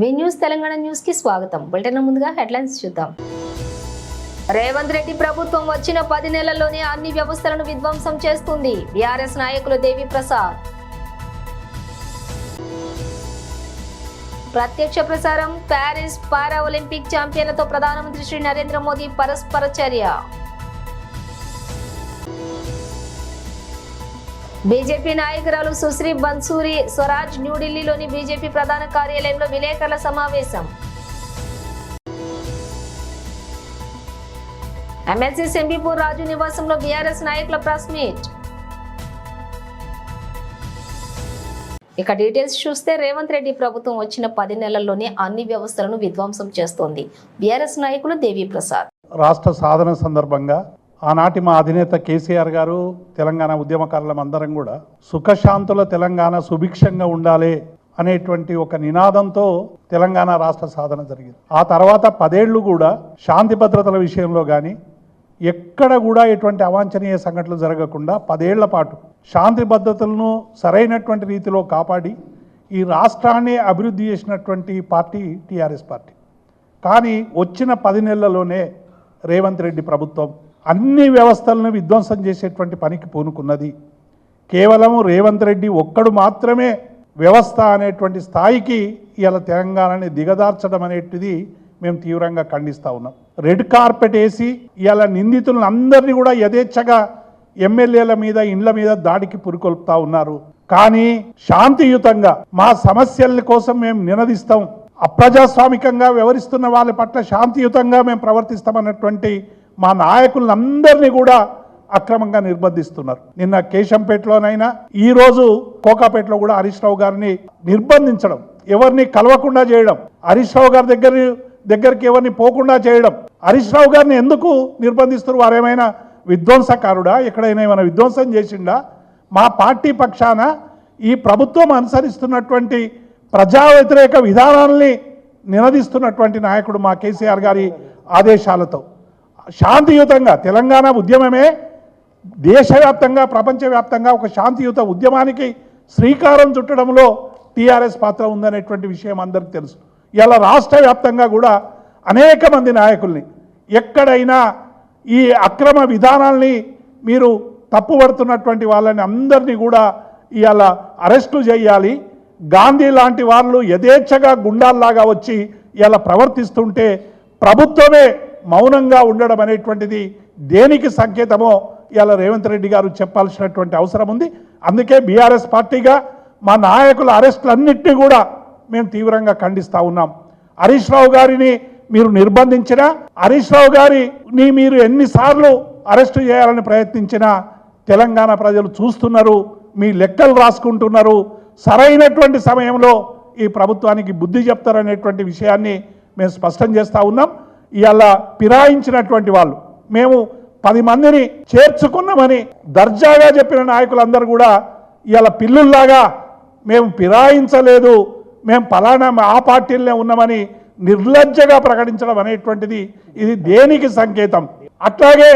వి news Telangana news కి స్వాగతం. Bulletin ముందుగా హెడ్లైన్స్ చూద్దాం. రేవంత్ రెడ్డి ప్రభుత్వం వచ్చిన 10 నెలల్లోనే అన్ని వ్యవస్థలను విధ్వంసం చేస్తుంది. బీఆర్ఎస్ నాయకులు దేవి ప్రసాద్. ప్రత్యక్ష ప్రసారం ప్యారిస్ పారా ఒలింపిక్ ఛాంపియన్లతో ప్రధానమంత్రి శ్రీ నరేంద్ర మోదీ పరస్పర చర్య. బీజేపీ నాయకురాలు సుశ్రీ బన్సూరి స్వరాజ్ న్యూఢిల్లీలోని బీజేపీ ప్రధాన కార్యాలయంలో విలేకరుల సమావేశం. ఎమ్మెల్సీ సెంబీపూర్ రాజు నివాసంలో బీఆర్ఎస్ నాయకుల ప్రెస్ మీట్. ఇక డీటెయిల్స్ చూస్తే రేవంత్ రెడ్డి ప్రభుత్వం వచ్చిన 10 నెలల్లోనే అన్ని వ్యవస్థలను విధ్వంసం చేస్తోంది. బీఆర్ఎస్ నాయకులు దేవి ప్రసాద్. రాష్ట్ర సాధన సందర్భంగా ఆనాటి మా అధినేత కేసీఆర్ గారు తెలంగాణ ఉద్యమకారులం అందరం కూడా సుఖశాంతుల తెలంగాణ సుభిక్షంగా ఉండాలి అనేటువంటి ఒక నినాదంతో తెలంగాణ రాష్ట్ర సాధన జరిగింది. ఆ తర్వాత 10 ఏళ్ళు కూడా శాంతి భద్రతల విషయంలో కానీ ఎక్కడ కూడా ఎటువంటి అవాంఛనీయ సంఘటనలు జరగకుండా 10 ఏళ్ల పాటు శాంతి భద్రతలను సరైనటువంటి రీతిలో కాపాడి ఈ రాష్ట్రాన్ని అభివృద్ధి చేసినటువంటి పార్టీ టీఆర్ఎస్ పార్టీ. కానీ వచ్చిన 10 నెలల్లోనే రేవంత్ రెడ్డి ప్రభుత్వం అన్ని వ్యవస్థలను విధ్వంసం చేసేటువంటి పనికి పూనుకున్నది. కేవలం రేవంత్ రెడ్డి ఒక్కడు మాత్రమే వ్యవస్థ అనేటువంటి స్థాయికి ఇలా తెలంగాణని దిగదార్చడం అనేటిది మేము తీవ్రంగా ఖండిస్తూ ఉన్నాం. రెడ్ కార్పెట్ వేసి ఇలా నిందితులను అందరినీ కూడా యథేచ్ఛగా ఎమ్మెల్యేల మీద ఇండ్ల మీద దాడికి పురికొల్పుతా ఉన్నారు. కానీ శాంతియుతంగా మా సమస్యల కోసం మేము నినదిస్తాం, అప్రజాస్వామికంగా వ్యవహరిస్తున్న వాళ్ళ పట్ల శాంతియుతంగా మేము ప్రవర్తిస్తామన్నటువంటి మా నాయకులందరినీ కూడా అక్రమంగా నిర్బంధిస్తున్నారు. నిన్న కేశంపేటలోనైనా ఈరోజు కోకాపేటలో కూడా హరీష్ రావు గారిని నిర్బంధించడం, ఎవరిని కలవకుండా చేయడం, హరీష్ రావు గారి దగ్గరికి ఎవరిని పోకుండా చేయడం. హరీష్ రావు గారిని ఎందుకు నిర్బంధిస్తున్నారు? వారేమైనా విధ్వంసకారుడా? ఎక్కడైనా ఏమైనా విధ్వంసం చేసిండా? మా పార్టీ పక్షాన ఈ ప్రభుత్వం అనుసరిస్తున్నటువంటి ప్రజా వ్యతిరేక విధానాలని నినదిస్తున్నటువంటి నాయకుడు మా కేసీఆర్ గారి ఆదేశాలతో శాంతియుతంగా తెలంగాణ ఉద్యమమే దేశవ్యాప్తంగా ప్రపంచవ్యాప్తంగా ఒక శాంతియుత ఉద్యమానికి శ్రీకారం చుట్టడంలో టీఆర్ఎస్ పాత్ర ఉందనేటువంటి విషయం అందరికీ తెలుసు. ఇలా రాష్ట్ర వ్యాప్తంగా కూడా అనేక మంది నాయకుల్ని ఎక్కడైనా ఈ అక్రమ విధానాల్ని మీరు తప్పుపడుతున్నటువంటి వాళ్ళని అందరినీ కూడా ఇవాళ అరెస్టు చేయాలి. గాంధీ లాంటి వాళ్ళు యథేచ్ఛగా గుండాల్లాగా వచ్చి ఇలా ప్రవర్తిస్తుంటే ప్రభుత్వమే మౌనంగా ఉండడం అనేటువంటిది దేనికి సంకేతమో ఇలా రేవంత్ రెడ్డి గారు చెప్పాల్సినటువంటి అవసరం ఉంది. అందుకే బీఆర్ఎస్ పార్టీగా మా నాయకుల అరెస్టులన్నింటినీ కూడా మేము తీవ్రంగా ఖండిస్తూ ఉన్నాం. హరీష్ రావు గారిని మీరు నిర్బంధించినా, హరీష్ రావు గారిని మీరు ఎన్నిసార్లు అరెస్టు చేయాలని ప్రయత్నించినా తెలంగాణ ప్రజలు చూస్తున్నారు, మీ లెక్కలు రాసుకుంటున్నారు. సరైనటువంటి సమయంలో ఈ ప్రభుత్వానికి బుద్ధి చెప్తారనేటువంటి విషయాన్ని మేము స్పష్టం చేస్తూ ఉన్నాం. ఇవాళ ఫిరాయించినటువంటి వాళ్ళు మేము 10 మందిని చేర్చుకున్నామని దర్జాగా చెప్పిన నాయకులందరూ కూడా ఇవాళ పిల్లుల్లాగా మేము ఫిరాయించలేదు, మేము పలానా ఆ పార్టీలనే ఉన్నామని నిర్లజ్జగా ప్రకటించడం అనేటువంటిది ఇది దేనికి సంకేతం? అట్లాగే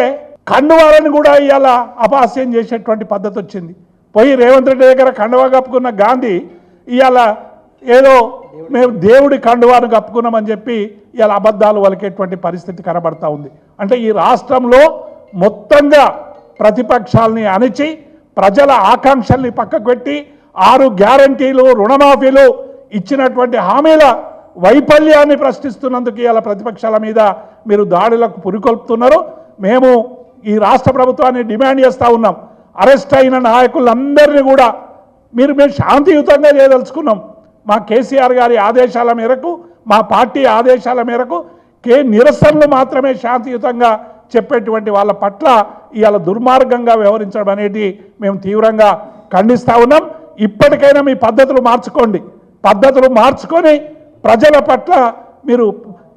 కండువాలను కూడా ఇవాళ అపహాస్యం చేసేటువంటి పద్ధతి వచ్చింది. పోయి రేవంత్ రెడ్డి దగ్గర కండువా కప్పుకున్న గాంధీ ఇవాళ ఏదో మేము దేవుడి కండువాను కప్పుకున్నామని చెప్పి ఇలా అబద్ధాలు వలికేటువంటి పరిస్థితి కనబడతా ఉంది. అంటే ఈ రాష్ట్రంలో మొత్తంగా ప్రతిపక్షాలని అణిచి ప్రజల ఆకాంక్షల్ని పక్కకు పెట్టి 6 గ్యారంటీలు, రుణమాఫీలు ఇచ్చినటువంటి హామీల వైఫల్యాన్ని ప్రశ్నిస్తున్నందుకు ఇలా ప్రతిపక్షాల మీద మీరు దాడులకు పురికొల్పుతున్నారు. మేము ఈ రాష్ట్ర ప్రభుత్వాన్ని డిమాండ్ చేస్తూ ఉన్నాం, అరెస్ట్ అయిన నాయకులందరినీ కూడా మేము శాంతియుతంగా చేయదలుచుకున్నాం. మా కేసీఆర్ గారి ఆదేశాల మేరకు, మా పార్టీ ఆదేశాల మేరకు నిరసనలు మాత్రమే శాంతియుతంగా చెప్పేటువంటి వాళ్ళ పట్ల ఇవాళ దుర్మార్గంగా వ్యవహరించడం అనేది మేము తీవ్రంగా ఖండిస్తూ ఉన్నాం. ఇప్పటికైనా మీ పద్ధతులు మార్చుకోండి. పద్ధతులు మార్చుకొని ప్రజల పట్ల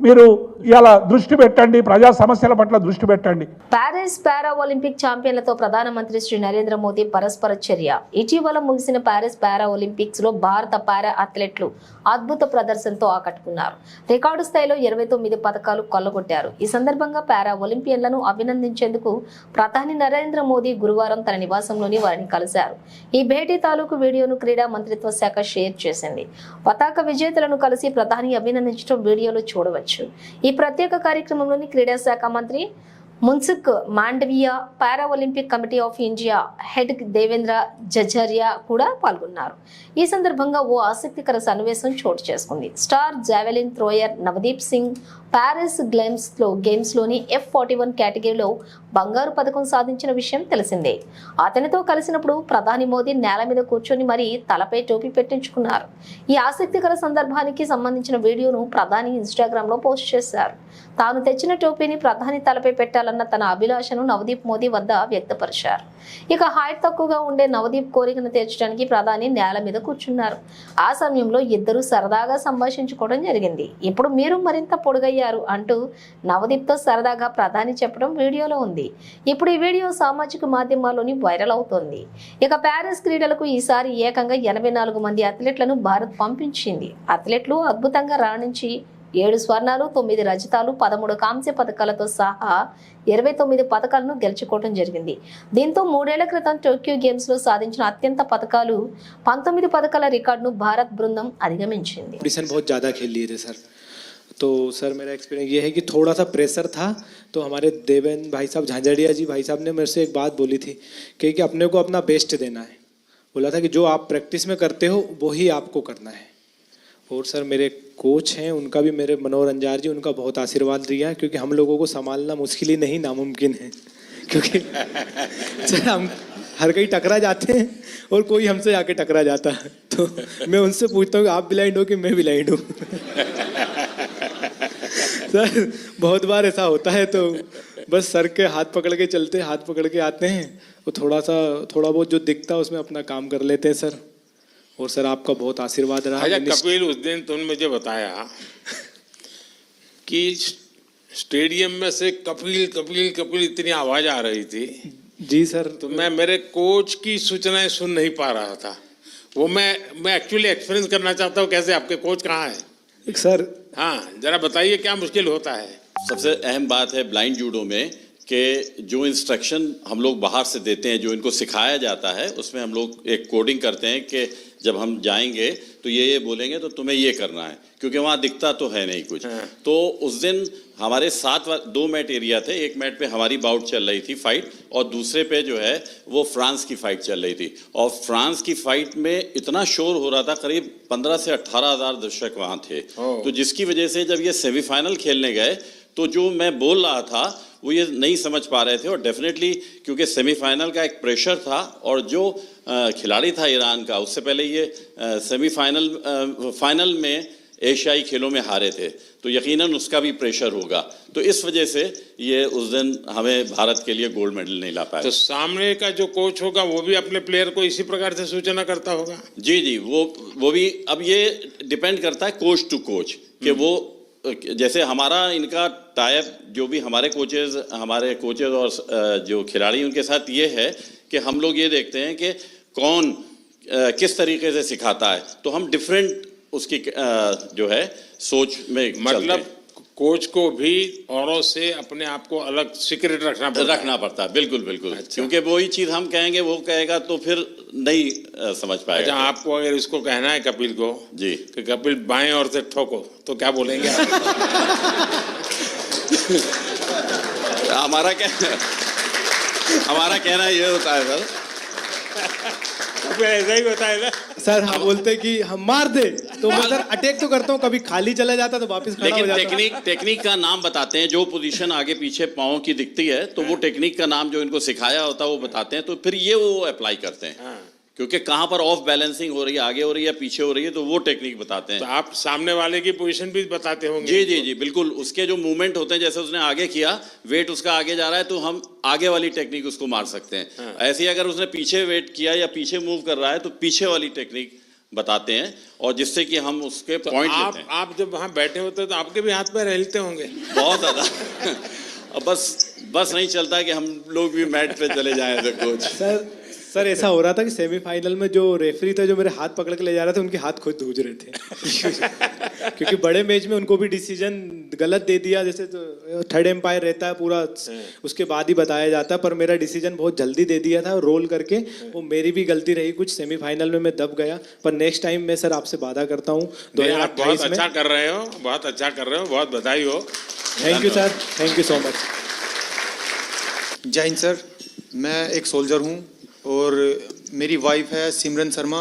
మీరు ఇలా దృష్టి పెట్టండి, ప్రజా సమస్యల పట్ల దృష్టి పెట్టండి. ప్యారిస్ పారా ఒలింపిక్ ఛాంపియన్లతో ప్రధానమంత్రి శ్రీ నరేంద్ర మోదీ పరస్పర చర్య. ఇటీవల ముగిసిన ప్యారిస్ పారా ఒలింపిక్స్ లో భారత పారా అథ్లెట్లు అద్భుత ప్రదర్శనతో ఆకట్టుకున్నారు. రికార్డు స్థాయిలో 29 పథకాలు కొల్లగొట్టారు. ఈ సందర్భంగా పారా ఒలింపియన్లను అభినందించేందుకు ప్రధాని నరేంద్ర మోదీ గురువారం తన నివాసంలోని వారిని కలిశారు. ఈ భేటీ తాలూకు వీడియోను క్రీడా మంత్రిత్వ శాఖ షేర్ చేసింది. పతాక విజేతలను కలిసి ప్రధాని అభినందించడం వీడియోలో చూడవచ్చు. ఈ ప్రత్యేక కార్యక్రమంలోని క్రీడా శాఖ మంత్రి Mansukh Mandaviya, para Olympic committee of India head Devendra Jhajharia కూడా పాల్గొన్నారు. ఈ సందర్భంగా ఓ ఆసక్తికర సన్నివేశం చోటు చేసుకుంది. Star javelin thrower Navdeep Singh Paris games లోని F41 కేటగిరీలో బంగారు పథకం సాధించిన విషయం తెలిసిందే. అతనితో కలిసినప్పుడు ప్రధాని మోదీ నేల మీద కూర్చొని మరీ తలపై టోపీ పెట్టించుకున్నారు. ఈ ఆసక్తికర సందర్భానికి సంబంధించిన వీడియోను ప్రధాని ఇన్స్టాగ్రామ్ లో పోస్ట్ చేశారు. తాను తెచ్చిన టోపీని ప్రధాని తలపై పెట్టాలన్న తన అభిలాషను నవదీప్ మోదీ వద్ద వ్యక్తపరిచారు. ఇక హైట్ తక్కువగా ఉండే నవదీప్ కోరికను తీర్చడానికి ప్రధాని నేల మీద కూర్చున్నారు. ఆ సమయంలో ఇద్దరు సరదాగా సంభాషించుకోవడం జరిగింది. ఇప్పుడు మీరు మరింత పొడుగయ్యారు అంటూ నవదీప్ తో సరదాగా ప్రధాని చెప్పడం వీడియోలో ఉంది. ఇప్పుడు ఈ వీడియో సామాజిక మాధ్యమాల్లోని వైరల్ అవుతోంది. ఇక ప్యారిస్ క్రీడలకు ఈసారి ఏకంగా 84 మంది అథ్లెట్లను భారత్ పంపించింది. అథ్లెట్లు అద్భుతంగా రాణించి 7 స్వర్ణాలు, 9 రజతాలు, 13 కాంస్య పథకాలతో సహా 29 పథకాలను గెలుచుకోవడం జరిగింది. దీంతో 3 ఏళ్ల క్రితం టోక్యో గేమ్స్ లో సాధించిన అత్యంత పథకాలు 19 పథకాల రికార్డును భారత్ బృందం అధిగమించింది. तो सर मेरा एक्सपीरियंस ये है कि थोड़ा सा प्रेशर था, तो हमारे देवेंद्र भाई साहब झांझड़िया जी भाई साहब ने मेरे से एक बात बोली थी कि अपने को अपना बेस्ट देना है. बोला था कि जो आप प्रैक्टिस में करते हो वही आपको करना है. और सर मेरे कोच हैं, उनका भी, मेरे मनोहर अंजार जी, उनका बहुत आशीर्वाद दिया है, क्योंकि हम लोगों को संभालना मुश्किल ही नहीं नामुमकिन है. क्योंकि सर हम हर कहीं टकरा जाते हैं और कोई हमसे आके टकरा जाता है, तो मैं उनसे पूछता हूँ कि आप ब्लाइंड हो कि मैं ब्लाइंड हूँ. सर बहुत बार ऐसा होता है, तो बस सर के हाथ पकड़ के चलते, हाथ पकड़ के आते हैं, तो थोड़ा बहुत जो दिखता है उसमें अपना काम कर लेते हैं सर. और सर आपका बहुत आशीर्वाद रहा. अच्छा कपिल, उस दिन तुमने मुझे बताया कि स्टेडियम में से कपिल कपिल कपिल इतनी आवाज आ रही थी. जी सर. तो मैं मेरे कोच की सूचनाएं सुन नहीं पा रहा था. वो मैं एक्चुअली एक्सपीरियंस करना चाहता हूँ. कैसे, आपके कोच कहाँ है सर? हाँ जरा बताइए क्या मुश्किल होता है. सबसे अहम बात है ब्लाइंड जूडो में कि जो इंस्ट्रक्शन हम लोग बाहर से देते हैं, जो इनको सिखाया जाता है, उसमें हम लोग एक कोडिंग करते हैं कि जब हम जाएंगे तो ये बोलेंगे तो तुम्हें ये करना है, क्योंकि वहाँ दिखता तो है नहीं कुछ. तो उस दिन हमारे 2 मैट एरिया थे. एक मैट पे हमारी बाउट चल रही थी फाइट, और दूसरे पे जो है वो फ्रांस की फाइट चल रही थी. और फ्रांस की फाइट में इतना शोर हो रहा था, करीब 15 से 18 हज़ार दर्शक वहाँ थे. तो जिसकी वजह से जब ये सेमीफाइनल खेलने गए तो जो मैं बोल रहा था वो ये नहीं समझ पा रहे थे. और डेफिनेटली क्योंकि सेमीफाइनल का एक प्रेशर था, और जो खिलाड़ी था ईरान का, उससे पहले ये फाइनल में एशियाई खेलों में हारे थे, तो यकीनन उसका भी प्रेशर होगा. तो इस वजह से ये उस दिन हमें भारत के लिए गोल्ड मेडल नहीं ला पाया. तो सामने का जो कोच होगा वो भी अपने प्लेयर को इसी प्रकार से सूचना करता होगा. जी जी, वो भी. अब ये डिपेंड करता है कोच टू कोच कि वो, जैसे हमारा इनका टाइप, जो भी हमारे कोचेज और जो खिलाड़ी उनके साथ ये है कि हम लोग ये देखते हैं कि कौन किस तरीके से सिखाता है, तो हम डिफरेंट उसकी जो है सोच में मतलब कोच को भी औरों से अपने आप को अलग सीक्रेट रखना पड़ता है. बिल्कुल बिल्कुल. अच्छा. क्योंकि वही चीज हम कहेंगे वो कहेगा तो फिर नहीं समझ पाएगा. अच्छा, आपको अगर इसको कहना है कपिल को जी कि कपिल बाएं ओर से ठोको, तो क्या बोलेंगे आप? हमारा कहना ये होता है सर. ऐसा ही होता है ना सर. हम बोलते कि हम मार दे, तो मैं सर अटैक तो करता हूँ, कभी खाली चला जाता तो वापस खड़ा हो लेकिन जाता. टेक्निक का नाम बताते हैं. जो पोजीशन आगे पीछे पाँव की दिखती है, तो वो टेक्निक का नाम जो इनको सिखाया होता है वो बताते हैं. तो फिर ये वो अप्लाई करते हैं, क्योंकि कहाँ पर ऑफ बैलेंसिंग हो रही है, आगे हो रही है, पीछे हो रही है, तो वो टेक्निक बताते हैं. तो आप सामने वाले की पोजीशन भी बताते होंगे. जी जी जी बिल्कुल. उसके जो मूवमेंट होते हैं, जैसे उसने आगे किया, वेट उसका आगे जा रहा है, तो हम आगे वाली टेक्निक उसको मार सकते हैं. ऐसे ही अगर उसने पीछे वेट किया या पीछे मूव कर रहा है, तो पीछे वाली टेक्निक बताते हैं और जिससे कि हम उसके पॉइंट लेते हैं। आप जब वहाँ बैठे होते हैं तो आपके भी हाथ पैर हिलते होंगे बहुत ज़्यादा। अब बस नहीं चलता कि हम लोग भी मैट पे चले जाएं तो कोच। सर ऐसा हो रहा था कि सेमीफाइनल में जो रेफरी थे जो मेरे हाथ पकड़ के ले जा रहे थे उनके हाथ खुद धूज रहे थे क्योंकि बड़े मैच में उनको भी डिसीजन गलत दे दिया, जैसे तो थर्ड एम्पायर रहता है पूरा, उसके बाद ही बताया जाता है, पर मेरा डिसीजन बहुत जल्दी दे दिया था रोल करके। वो मेरी भी गलती रही कुछ, सेमीफाइनल में मैं दब गया, पर नेक्स्ट टाइम मैं सर आपसे वादा करता हूँ आप बहुत अच्छा कर रहे हो, बहुत अच्छा कर रहे हो, बहुत बधाई हो। Thank you sir, thank you so much. जय हिंद सर, मैं एक सोल्जर हूँ और मेरी वाइफ है सिमरन शर्मा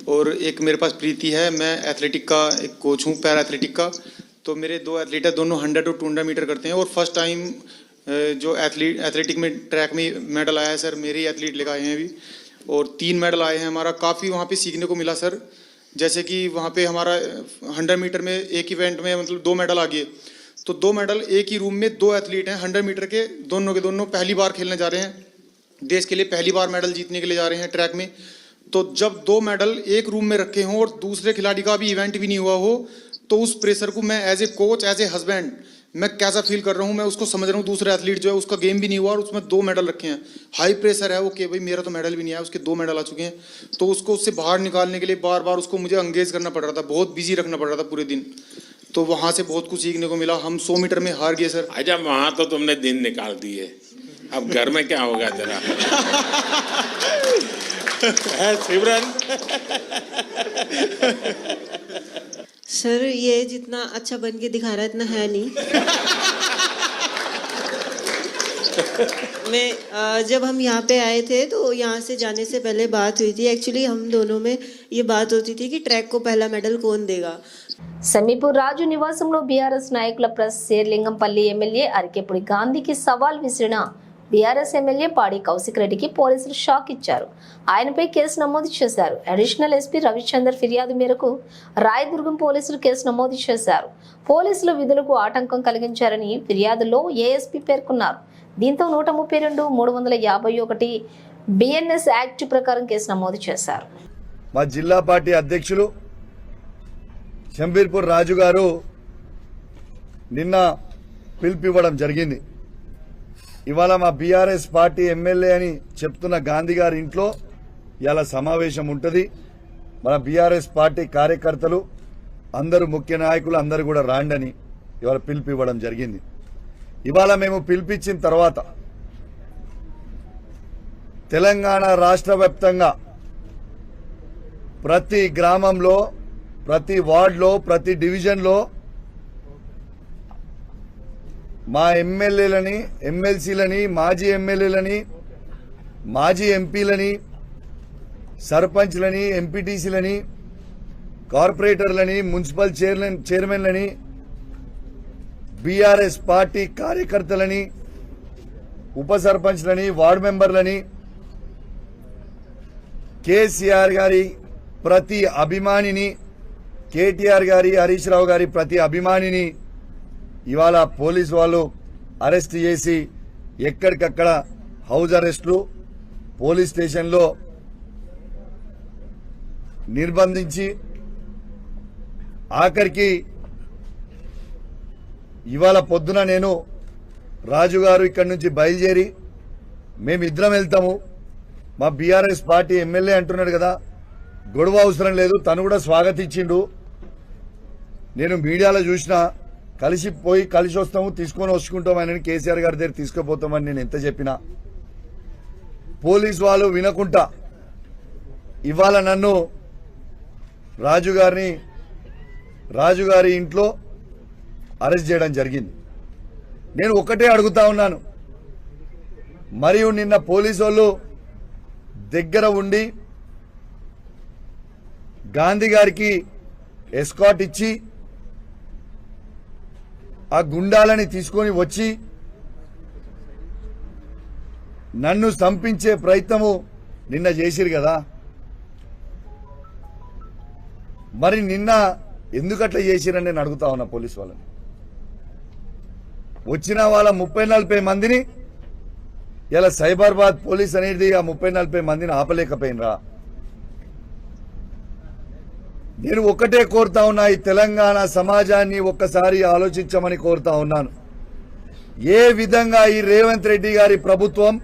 और एक मेरे पास प्रीति है। मैं एथलेटिक का एक कोच हूँ, पैरा एथलेटिक का। तो मेरे दो एथलीट है, दोनों 100 और 200 मीटर करते हैं और फर्स्ट टाइम जो एथलेटिक में ट्रैक में मेडल आया है सर, मेरे ही एथलीट लेकर आए हैं अभी, और 3 मेडल आए हैं। हमारा काफ़ी वहाँ पे सीखने को मिला सर, जैसे कि वहाँ पे हमारा 100 मीटर में एक इवेंट में मतलब 2 मेडल आ गए, तो 2 मेडल एक ही रूम में 2 एथलीट हैं 100 मीटर के दोनों पहली बार खेलने जा रहे हैं, देश के लिए पहली बार मेडल जीतने के लिए जा रहे हैं ट्रैक में। तो जब 2 मेडल एक रूम में रखे हों और दूसरे खिलाड़ी का भी इवेंट भी नहीं हुआ हो, तो उस प्रेशर को मैं as a coach, as a husband, मैं कैसा फील कर रहा हूँ, मैं उसको समझ रहा हूँ। दूसरा एथलीट जो है उसका गेम भी नहीं हुआ और उसमें 2 मेडल रखे हैं, हाई प्रेशर है वो कि भाई मेरा तो मेडल भी नहीं आया, उसके 2 मेडल आ चुके हैं। तो उसको उससे बाहर निकालने के लिए बार बार उसको मुझे एंगेज करना पड़ रहा था, बहुत बिजी रखना पड़ रहा था पूरे दिन। तो वहाँ से बहुत कुछ सीखने को मिला। हम 100 मीटर में हार गए सर। अच्छा, वहाँ तो तुमने दिन निकाल दिए, अब घर में क्या होगा तेरा? सिमरन। सर ये जितना अच्छा बन के दिखा रहा है इतना है नहीं। मैं जब हम यहाँ पे आए थे तो यहाँ से जाने से पहले बात हुई थी, एक्चुअली हम दोनों में ये बात होती थी कि ट्रैक को पहला मेडल कौन देगा। సమీపూర్ రాజు నివాసంలో బీఆర్ఎస్ నాయకుల ప్రెస్ శేర్లింగంపల్లి ఎమ్మెల్యే అరికెపుడి గాంధీకి సవాల్ విసిరిన బీఆర్ఎస్ ఎమ్మెల్యే పాడి కౌశిక్ రెడ్డికి పోలీసులు షాక్ ఇచ్చారు. ఆయనపై కేసు నమోదు చేశారు. అడిషనల్ ఎస్పీ రవిచందర్ ఫిర్యాదు మేరకు రాయదుర్గం పోలీసులు కేసు నమోదు చేశారు. పోలీసులు విధులకు ఆటంకం కలిగించారని ఫిర్యాదులో ఏఎస్పీ పేర్కొన్నారు. దీంతో 132, 351 బిఎన్ఎస్ యాక్ట్ ప్రకారం కేసు నమోదు చేశారు. మా జిల్లా పార్టీ అధ్యక్షులు శంబీర్పూర్ రాజు గారు నిన్న పిలుపివ్వడం జరిగింది. ఇవాళ మా బీఆర్ఎస్ పార్టీ ఎమ్మెల్యే అని చెప్తున్న గాంధీ గారి ఇంట్లో ఇవాళ సమావేశం ఉంటుంది. మన బీఆర్ఎస్ పార్టీ కార్యకర్తలు అందరూ, ముఖ్య నాయకులు అందరూ కూడా రాండని ఇవాళ పిలుపివ్వడం జరిగింది. ఇవాళ మేము పిలిపించిన తర్వాత తెలంగాణ రాష్ట్ర వ్యాప్తంగా ప్రతి గ్రామంలో, ప్రతి వార్డులో, ప్రతి డివిజన్లో మా ఎమ్మెల్యేలని, ఎమ్మెల్సీలని, మాజీ ఎమ్మెల్యేలని, మాజీ ఎంపీలని, సర్పంచ్లని, ఎంపీటీసీలని, కార్పొరేటర్లని, మున్సిపల్ చైర్మన్లని, బీఆర్ఎస్ పార్టీ కార్యకర్తలని, ఉప సర్పంచ్లని, వార్డు మెంబర్లని, కేసీఆర్ గారి ప్రతి అభిమానిని, కేటీఆర్ గారి, హరీష్ రావు గారి ప్రతి అభిమానిని ఇవాళ పోలీసు వాళ్ళు అరెస్ట్ చేసి ఎక్కడికక్కడ హౌస్ అరెస్టులు, పోలీస్ స్టేషన్లో నిర్బంధించి ఆఖరికి ఇవాళ పొద్దున నేను రాజు గారు ఇక్కడి నుంచి బయలుదేరి మేమిద్దరం వెళ్తాము. మా బీఆర్ఎస్ పార్టీ ఎమ్మెల్యే అంటున్నాడు కదా, గొడవ అవసరం లేదు, తను కూడా స్వాగతించిండు. నేను మీడియాలో చూసిన, కలిసి వస్తాము, తీసుకొని వచ్చుకుంటాం ఆయనని, కేసీఆర్ గారి దగ్గర తీసుకుపోతామని నేను ఎంత చెప్పినా పోలీసు వాళ్ళు వినకుండా ఇవాళ నన్ను రాజుగారి ఇంట్లో అరెస్ట్ చేయడం జరిగింది. నేను ఒకటే అడుగుతా ఉన్నాను, మరియు నిన్న పోలీసు వాళ్ళు దగ్గర ఉండి గాంధీ గారికి ఎస్కాట్ ఇచ్చి ఆ గుండాలని తీసుకొని వచ్చి నన్ను చంపించే ప్రయత్నము నిన్న చేసిరు కదా. మరి నిన్న ఎందుకట్లా చేసిరని నేను అడుగుతా ఉన్నా పోలీసు వాళ్ళని. వచ్చిన వాళ్ళ 30-40 మందిని ఇలా సైబరాబాద్ పోలీస్ అనేది ఆ 30-40 మందిని ఆపలేకపోయినరా? నేను ఒకటే కోరుతా ఉన్నా, ఈ తెలంగాణ సమాజాన్ని ఒక్కసారి ఆలోచించమని కోరుతా ఉన్నాను. ఏ విధంగా ఈ రేవంత్ రెడ్డి గారి ప్రభుత్వం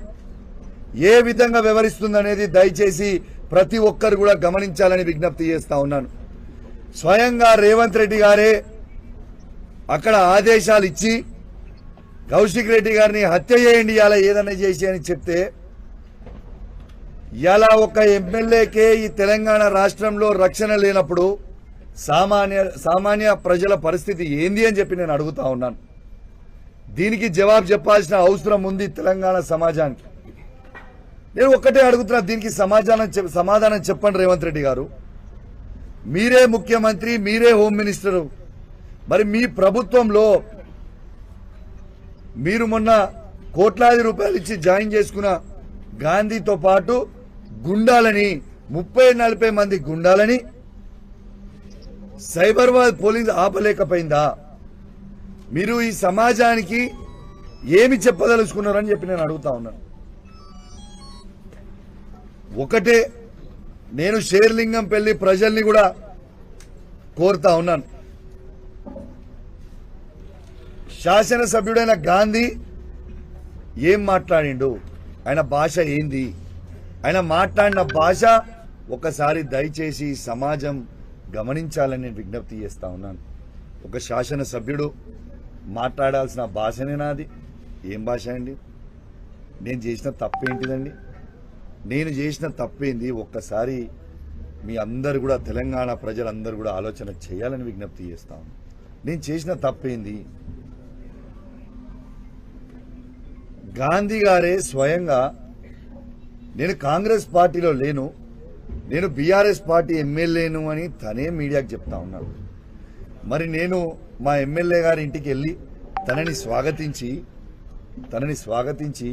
ఏ విధంగా వ్యవహరిస్తుందనేది దయచేసి ప్రతి ఒక్కరు కూడా గమనించాలని విజ్ఞప్తి చేస్తా ఉన్నాను. స్వయంగా రేవంత్ రెడ్డి గారే అక్కడ ఆదేశాలు ఇచ్చి కౌశిక్ రెడ్డి గారిని హత్య చేయండి, ఇలా ఏదైనా చేసి అని చెప్తే ఇలా ఒక ఎమ్మెల్యేకే ఈ తెలంగాణ రాష్ట్రంలో రక్షణ లేనప్పుడు సామాన్య ప్రజల పరిస్థితి ఏంది అని చెప్పి నేను అడుగుతా ఉన్నాను. దీనికి జవాబు చెప్పాల్సిన అవసరం ఉంది తెలంగాణ సమాజానికి. నేను ఒక్కటే అడుగుతున్నా, దీనికి సమాధానం చెప్పండి రేవంత్ రెడ్డి గారు. మీరే ముఖ్యమంత్రి, మీరే హోమ్ మినిస్టరు. మరి మీ ప్రభుత్వంలో మీరు మొన్న కోట్లాది రూపాయలు ఇచ్చి జాయిన్ చేసుకున్న గాంధీతో పాటు గుండాలని 30-40 మంది గుండాలని సైబరాబాద్ పోలీస్ ఆపలేకపోయిందా? మీరు ఈ సమాజానికి ఏమి చెప్పదలుచుకున్నారని చెప్పి నేను అడుగుతా ఉన్నాను. ఒకటే నేను షేర్లింగంపల్లి ప్రజల్ని కూడా కోరుతా ఉన్నాను. శాసనసభ్యుడైన గాంధీ ఏం మాట్లాడిండు, ఆయన భాష ఏంది, ఆయన మాట్లాడిన భాష ఒకసారి దయచేసి సమాజం గమనించాలని నేను విజ్ఞప్తి చేస్తా ఉన్నాను. ఒక శాసనసభ్యుడు మాట్లాడాల్సిన భాషనేనా అది? ఏం భాష అండి? నేను చేసిన తప్పేంటిదండి? నేను చేసిన తప్పేంది? ఒక్కసారి మీ అందరు కూడా తెలంగాణ ప్రజలందరూ కూడా ఆలోచన చేయాలని విజ్ఞప్తి చేస్తా ఉన్నాను. నేను చేసిన తప్పేంది? గాంధీ గారే స్వయంగా నేను కాంగ్రెస్ పార్టీలో లేను, నేను బీఆర్ఎస్ పార్టీ ఎమ్మెల్యేను అని తనే మీడియాకు చెప్తా ఉన్నాడు. మరి నేను మా ఎమ్మెల్యే గారి ఇంటికి వెళ్ళి తనని స్వాగతించి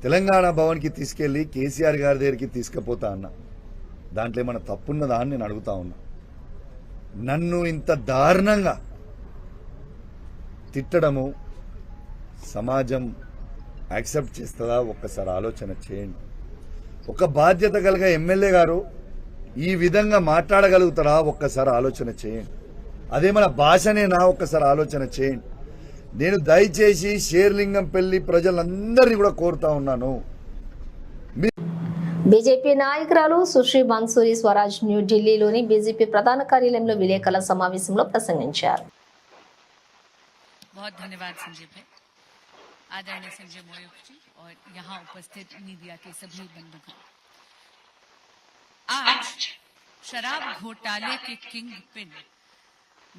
తెలంగాణ భవన్కి తీసుకెళ్లి కేసీఆర్ గారి దగ్గరికి తీసుకుపోతా అన్నా. దాంట్లో ఏమైనా తప్పున్నదా అని నేను అడుగుతా ఉన్నా. నన్ను ఇంత దారుణంగా తిట్టడము సమాజం యాక్సెప్ట్ చేస్తుందా? ఒక్కసారి ఆలోచన చేయండి. ఒక బాధ్యత కలిగిన ఎమ్మెల్యే గారు ఈ విధంగా మాట్లాడగలుగుతారా? ఒక్కసారి ఆలోచన చేయండి. అదేమన్నా భాషనేనా? ఒక్కసారి ఆలోచన చేయండి. నేను దయచేసి షేర్లింగంపల్లి ప్రజలందరినీ కూడా కోరుతా ఉన్నాను. బీజేపీ నాయకురాలు సుశ్రీ మన్సూరి స్వరాజ్ న్యూఢిల్లీలోని బీజేపీ ప్రధాన కార్యాలయంలో విలేకరుల సమావేశంలో ప్రసంగించారు. बहुत धन्यवाद संजय भाई, आदरणीय संजय मोयोक जी और यहाँ उपस्थित मीडिया के सभी बंधुगण। आज शराब घोटाले के किंग पिन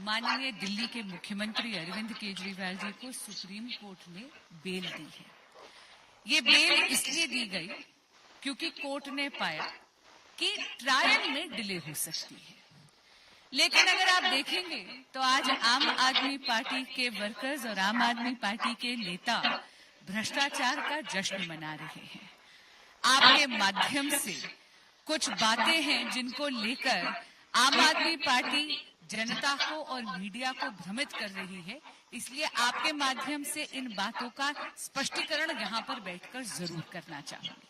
माननीय दिल्ली के मुख्यमंत्री अरविंद केजरीवाल जी को सुप्रीम कोर्ट ने बेल दी है। ये बेल इसलिए दी गई क्योंकि कोर्ट ने पाया कि ट्रायल में डिले हो सकती है। लेकिन अगर आप देखेंगे तो आज आम आदमी पार्टी के वर्कर्स और आम आदमी पार्टी के नेता भ्रष्टाचार का जश्न मना रहे हैं। आपके माध्यम से कुछ बातें हैं जिनको लेकर आम आदमी पार्टी जनता को और मीडिया को भ्रमित कर रही है, इसलिए आपके माध्यम से इन बातों का स्पष्टीकरण यहाँ पर बैठकर जरूर करना चाहूंगी।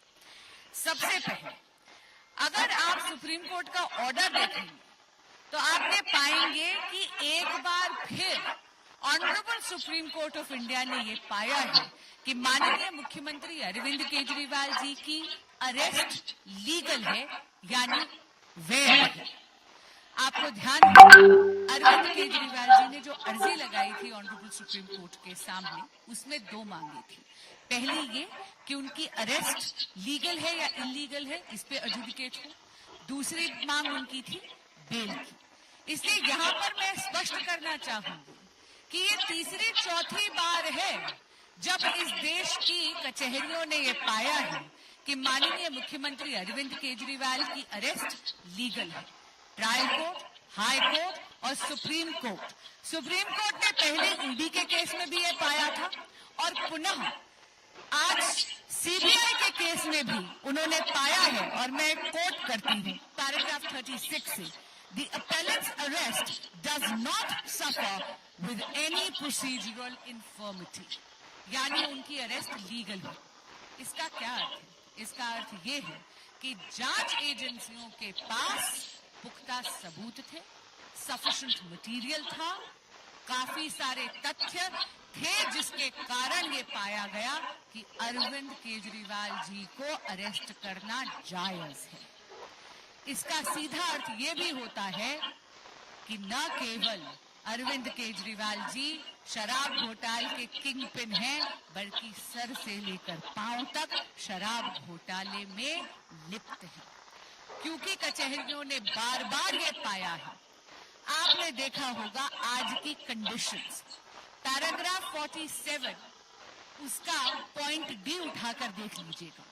सबसे पहले अगर आप सुप्रीम कोर्ट का ऑर्डर देखेंगे तो आपने पाएंगे कि एक बार फिर honourable supreme court of India ने ये पाया है कि माननीय मुख्यमंत्री अरविंद केजरीवाल जी की अरेस्ट लीगल है, यानी वैध है। आपको ध्यान है अरविंद केजरीवाल जी ने जो अर्जी लगाई थी ऑनरेबल सुप्रीम कोर्ट के सामने, उसमें 2 मांगे थी। पहली ये कि उनकी अरेस्ट लीगल है या इलीगल है, इस पे एडजुडिकेट हो। दूसरी मांग उनकी थी बेल की। इसलिए यहाँ पर मैं स्पष्ट करना चाहूंगी कि ये तीसरी चौथी बार है जब इस देश की कचहरियों ने ये पाया है कि माननीय मुख्यमंत्री अरविंद केजरीवाल की अरेस्ट लीगल है। ट्रायल कोर्ट, हाई कोर्ट और सुप्रीम कोर्ट ने पहले ईडी के केस में भी ये पाया था और पुनः आज सीबीआई के केस में भी उन्होंने पाया है। और मैं कोट करती हूँ पैराग्राफ 36 से, The appellant's arrest does not suffer with any procedural infirmity, यानी उनकी अरेस्ट लीगल है। इसका क्या अर्थ है? इसका अर्थ ये है कि जांच एजेंसियों के पास पुख्ता सबूत थे, सफिशिएंट मटेरियल था, काफी सारे तथ्य थे जिसके कारण ये पाया गया कि अरविंद केजरीवाल जी को अरेस्ट करना जायज है। इसका सीधा अर्थ ये भी होता है कि न केवल अरविंद केजरीवाल जी शराब घोटाले के किंग पिन हैं, बल्कि सर से लेकर पांव तक शराब घोटाले में लिप्त हैं, क्योंकि कचहरियों ने बार बार ये पाया है। आपने देखा होगा आज की कंडीशंस, पैराग्राफ 47 उसका पॉइंट डी उठाकर देख लीजिएगा।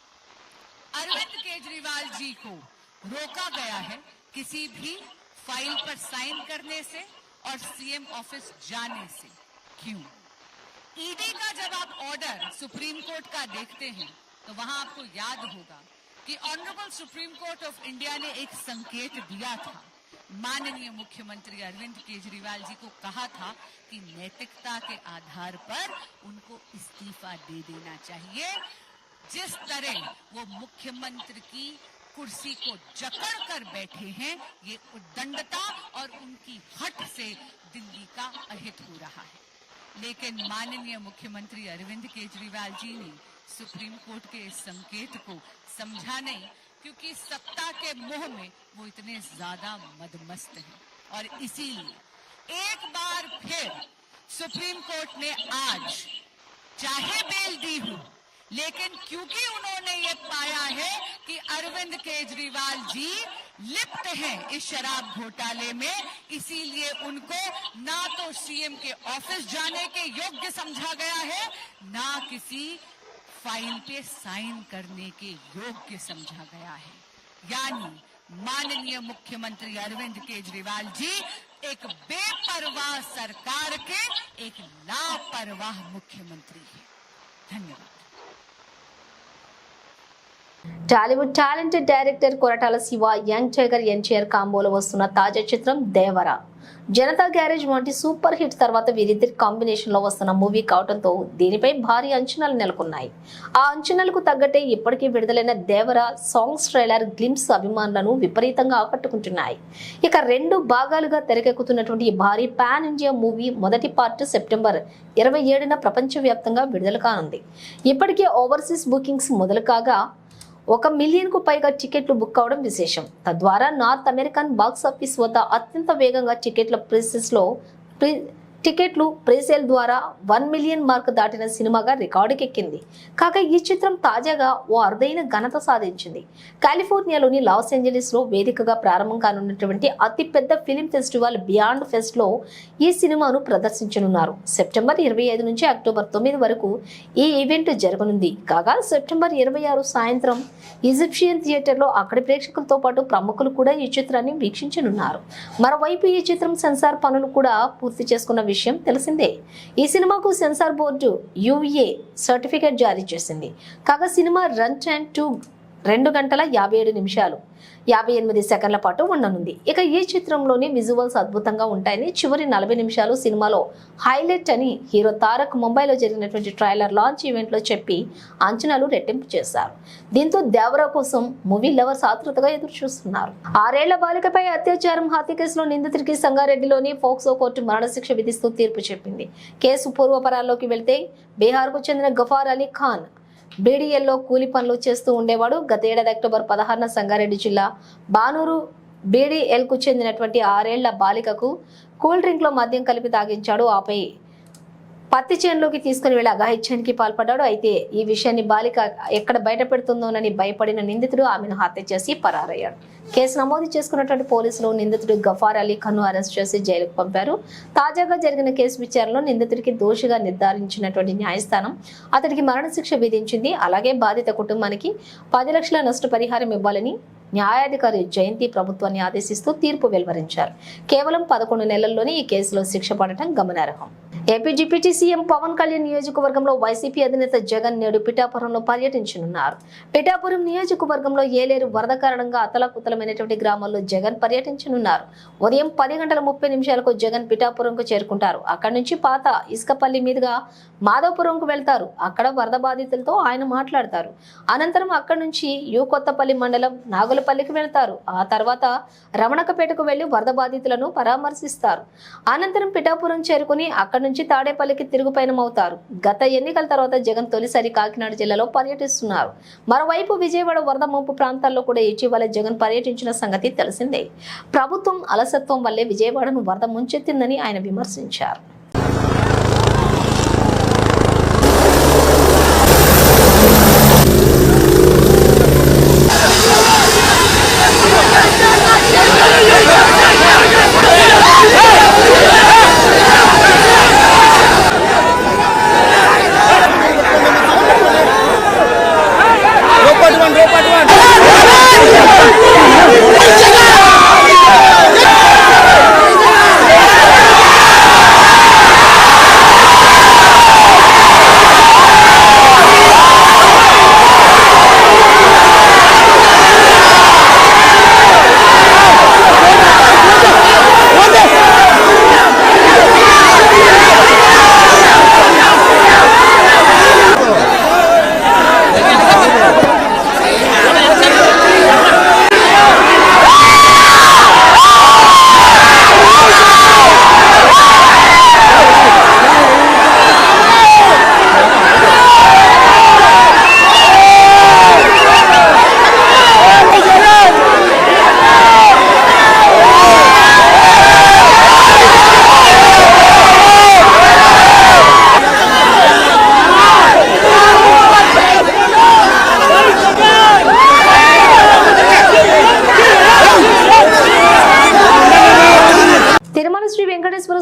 अरविंद केजरीवाल जी को रोका गया है किसी भी फाइल पर साइन करने से और सीएम ऑफिस जाने से। क्यों? ईडी का जब आप ऑर्डर सुप्रीम कोर्ट का देखते हैं तो वहां आपको याद होगा कि honourable supreme court of India ने एक संकेत दिया था, माननीय मुख्यमंत्री अरविंद केजरीवाल जी को कहा था कि नैतिकता के आधार पर उनको इस्तीफा दे देना चाहिए। जिस तरह वो मुख्यमंत्री की कुर्सी को जकड़ कर बैठे हैं, ये उद्दंडता और उनकी हट से दिल्ली का अहित हो रहा है। लेकिन माननीय मुख्यमंत्री अरविंद केजरीवाल जी ने सुप्रीम कोर्ट के इस संकेत को समझा नहीं, क्योंकि सत्ता के मोह में वो इतने ज्यादा मदमस्त हैं। और इसीलिए एक बार फिर सुप्रीम कोर्ट ने आज चाहे बेल दी हो, लेकिन क्योंकि उन्होंने ये पाया है कि अरविंद केजरीवाल जी लिप्त हैं इस शराब घोटाले में, इसीलिए उनको ना तो सीएम के ऑफिस जाने के योग्य समझा गया है, ना किसी फाइल पे साइन करने के योग्य समझा गया है। यानी माननीय मुख्यमंत्री अरविंद केजरीवाल जी एक बेपरवाह सरकार के एक लापरवाह मुख्यमंत्री हैं। धन्यवाद। Tollywood talented director Koratala Siva, young tiger NTR కాంబోలో వస్తున్న తాజా చిత్రం దేవరా. జనతా గ్యారేజ్ వంటి సూపర్ హిట్ తర్వాత వీరిద్దరి కాంబినేషన్ లో వస్తున్న మూవీ కావడంతో దీనిపై భారీ అంచనాలు నెలకొన్నాయి. ఆ అంచనాలకు తగ్గట్టే ఇప్పటికీ విడుదలైన దేవరా సాంగ్స్ ట్రైలర్ గ్లింప్స్ అభిమానులను విపరీతంగా ఆకట్టుకుంటున్నాయి. ఇక 2 భాగాలుగా తెరకెక్కుతున్నటువంటి ఈ భారీ పాన్ ఇండియా మూవీ మొదటి పార్ట్ సెప్టెంబర్ 27న ప్రపంచవ్యాప్తంగా విడుదల కానుంది. ఇప్పటికే ఓవర్సీస్ బుకింగ్స్ మొదలు కాగా 1 మిలియన్కు పైగా టికెట్లు బుక్ అవడం విశేషం. తద్వారా నార్త్ అమెరికన్ బాక్స్ ఆఫీస్ వద్ద అత్యంత వేగంగా టికెట్లు ప్రీసేల్ ద్వారా 1 మిలియన్ మార్క్ దాటిన సినిమాగా రికార్డుకెక్కింది. కాగా ఈ చిత్రం తాజాగా ఓ అరుదైన ఘనత సాధించింది. కాలిఫోర్నియాలోని లాస్ ఏంజలీస్ లో వేదికగా ప్రారంభం కానున్నటువంటి అతిపెద్ద ఫిలిం ఫెస్టివల్ బియాండ్ ఫెస్ట్ లో ఈ సినిమాను ప్రదర్శించనున్నారు. సెప్టెంబర్ 25 నుంచి అక్టోబర్ 9 వరకు ఈ ఈవెంట్ జరగనుంది. కాగా సెప్టెంబర్ 26 సాయంత్రం ఈజిప్షియన్ థియేటర్ లో అక్కడి ప్రేక్షకులతో పాటు ప్రముఖులు కూడా ఈ చిత్రాన్ని వీక్షించనున్నారు. మరోవైపు ఈ చిత్రం సెన్సార్ పనులు కూడా పూర్తి చేసుకున్న విషయం తెలిసిందే. ఈ సినిమాకు సెన్సార్ బోర్డు యుఏ సర్టిఫికేట్ జారీ చేసింది. కాగా సినిమా రన్ టైం 2 గంటల 57 నిమిషాలు 58 సెకండ్ల పాటు ఉండనుంది. ఇక ఈ చిత్రంలోని విజువల్స్ అద్భుతంగా ఉంటాయని, చివరి 40 నిమిషాలు సినిమాలో హైలైట్ అని హీరో తారక్ ముంబైలో జరిగినటువంటి ట్రైలర్ లాంచ్ ఈవెంట్ లో చెప్పి అంచనాలు రెట్టింపు చేశారు. దీంతో దేవరా కోసం మూవీ లవర్స్ ఆతృతగా ఎదురు చూస్తున్నారు. 6 ఏళ్ల బాలికపై అత్యాచారం హత్య కేసులో నిందితుడికి సంగారెడ్డిలోని ఫోక్సో కోర్టు మరణశిక్ష విధిస్తూ తీర్పు చెప్పింది. కేసు పూర్వపరాల్లోకి వెళ్తే బీహార్కు చెందిన గఫార్ అలీ ఖాన్ బీడీఎల్లో కూలి పనులు చేస్తూ ఉండేవాడు. గత ఏడాది అక్టోబర్ 16న సంగారెడ్డి జిల్లా బానూరు బీడీఎల్కు చెందినటువంటి 6 ఏళ్ల బాలికకు కూల్ డ్రింక్ లో మద్యం కలిపి తాగించాడు. ఆపై పత్తి చేనులోకి తీసుకుని వెళ్లి అఘాయిత్యానికి పాల్పడ్డాడు. అయితే ఈ విషయాన్ని బాలిక ఎక్కడ బయట పెడుతుందోనని భయపడిన నిందితుడు ఆమెను హత్య చేసి పరారయ్యాడు. కేసు నమోదు చేసుకున్నటువంటి పోలీసులు నిందితుడు గఫార్ అలీ ఖాన్ను అరెస్ట్ చేసి జైలుకు పంపారు. తాజాగా జరిగిన కేసు విచారణలో నిందితుడికి దోషిగా నిర్ధారించినటువంటి న్యాయస్థానం అతడికి మరణశిక్ష విధించింది. అలాగే బాధిత కుటుంబానికి 10 లక్షల నష్టపరిహారం ఇవ్వాలని న్యాయాధికారి జయంతి ప్రభుత్వాన్ని ఆదేశిస్తూ తీర్పు వెలువరించారు. కేవలం 11 నెలల్లోనే ఈ కేసులో శిక్ష పడటం గమనార్హం. AP deputy CM Pawan Kalyan నియోజకవర్గంలో వైసీపీ అధినేత జగన్ నేడు పిఠాపురంలో పర్యటించనున్నారు. పిఠాపురం నియోజకవర్గంలో ఏలేరు వరద కారణంగా అతలాకుతలమైనటువంటి గ్రామాల్లో జగన్ పర్యటించనున్నారు. ఉదయం 10:30 జగన్ పిఠాపురంకు చేరుకుంటారు. అక్కడి నుంచి పాత ఇసుకపల్లి మీదుగా మాధవపురంకు వెళ్తారు. అక్కడ వరద బాధితులతో ఆయన మాట్లాడతారు. అనంతరం అక్కడి నుంచి కొత్తపల్లి మండలం నాగులపల్లికి వెళ్తారు. ఆ తర్వాత రమణకపేటకు వెళ్లి వరద బాధితులను పరామర్శిస్తారు. అనంతరం పిఠాపురం చేరుకుని అక్కడి నుంచి తాడేపల్లికి తిరుగుపయనమవుతారు. గత ఎన్నికల తర్వాత జగన్ తొలిసారి కాకినాడ జిల్లాలో పర్యటిస్తున్నారు. మరోవైపు విజయవాడ వరద ముంపు ప్రాంతాల్లో కూడా ఇటీవల జగన్ పర్యటించిన సంగతి తెలిసిందే. ప్రభుత్వం అలసత్వం వల్లే విజయవాడను వరద ముంచెత్తిందని ఆయన విమర్శించారు.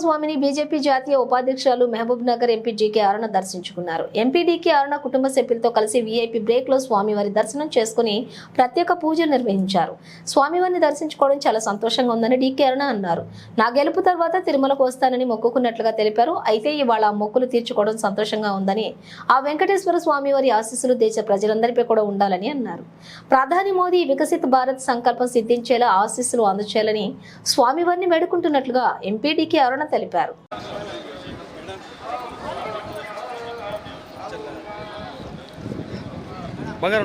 స్వామిని బీజేపీ జాతీయ ఉపాధ్యక్షులు Mahbubnagar MP GK Aruna దర్శించుకున్నారు. ఎంపీ డీకే అరుణ కుటుంబ సభ్యులతో కలిసి వీఐపీ బ్రేక్ లో స్వామివారి దర్శనం చేసుకుని ప్రత్యేక పూజలు నిర్వహించారు. స్వామివారిని దర్శించుకోవడం చాలా సంతోషంగా ఉందని డీకే అరుణ అన్నారు. నా గెలుపు తర్వాత తిరుమలకు వస్తానని మొక్కుకున్నట్లుగా తెలిపారు. అయితే ఇవాళ ఆ మొక్కులు తీర్చుకోవడం సంతోషంగా ఉందని, ఆ వెంకటేశ్వర స్వామివారి ఆశీస్సులు దేశ ప్రజలందరిపై కూడా ఉండాలని అన్నారు. ప్రధాని మోదీ వికసిత్ భారత్ సంకల్పం సిద్ధించేలా ఆశీస్సులు అందచేయాలని స్వామివారిని వేడుకుంటున్నట్లుగా ఎంపీ డీకే అరుణ తెలిపారు. మేడం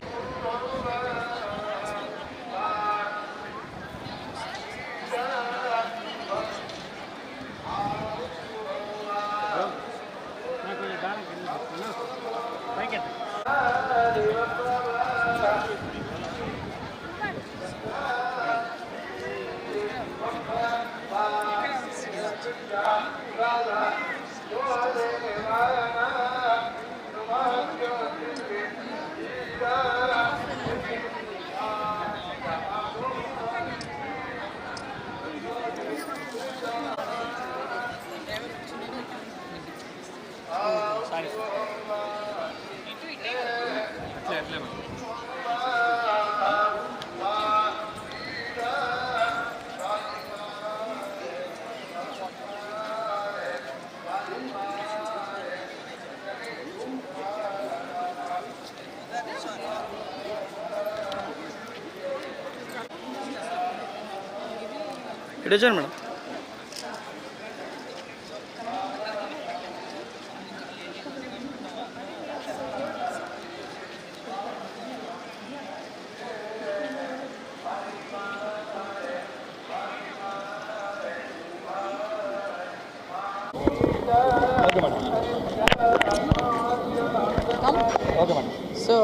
సో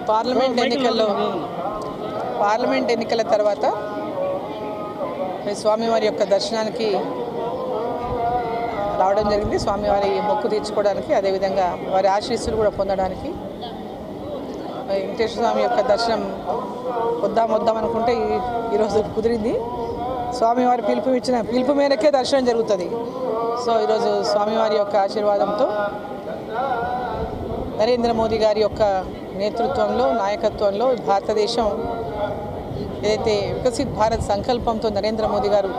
పార్లమెంట్ ఎన్నికల తర్వాత స్వామివారి యొక్క దర్శనానికి రావడం జరిగింది. స్వామివారి మొక్కు తీర్చుకోవడానికి, అదేవిధంగా వారి ఆశీస్సులు కూడా పొందడానికి. వెంకటేశ్వర స్వామి యొక్క దర్శనం వద్దాం అనుకుంటే ఈరోజు కుదిరింది. స్వామివారి పిలుపు మేరకే దర్శనం జరుగుతుంది. సో ఈరోజు స్వామివారి యొక్క ఆశీర్వాదంతో నరేంద్ర మోదీ గారి యొక్క నేతృత్వంలో, నాయకత్వంలో భారతదేశం ఏదైతే వికసిత్ భారత్ సంకల్పంతో నరేంద్ర మోదీ గారు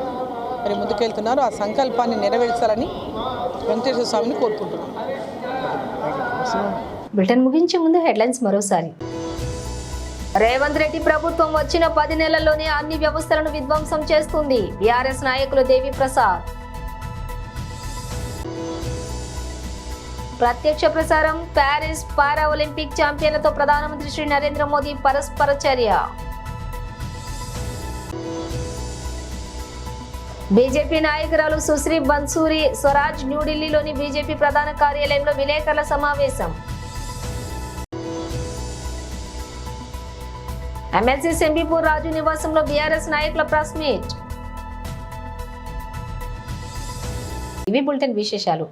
మరి ముందుకెళ్తున్నారో ఆ సంకల్పాన్ని నెరవేర్చాలని వెంకటేశ్వర స్వామిని కోరుకుంటున్నాను. బ్రిటన్ ముగించే ముందు హెడ్లైన్స్ మరోసారి. రేవంత్ రెడ్డి ప్రభుత్వం వచ్చిన 10 నెలల్లోనే అన్ని వ్యవస్థలను విధ్వంసం చేస్తుంది. బీఆర్ఎస్ నాయకులు దేవి ప్రసాద్. ప్రత్యక్ష ప్రసారం ప్యారిస్ పారా ఒలింపిక్ ఛాంపియన్లతో ప్రధానమంత్రి శ్రీ నరేంద్ర మోదీ పరస్పర చర్య. బీజేపీ నాయకురాలు సుశ్రీ బన్సూరి స్వరాజ్ న్యూఢిల్లీలోని బీజేపీ ప్రధాన కార్యాలయంలో విలేకరుల సమావేశం. ఎమ్మెల్సీ సెంబీపూర్ రాజు నివాసంలో బీఆర్ఎస్ నాయకుల ప్రెస్ మీట్. ఇవి బులెటిన్ విశేషాలు.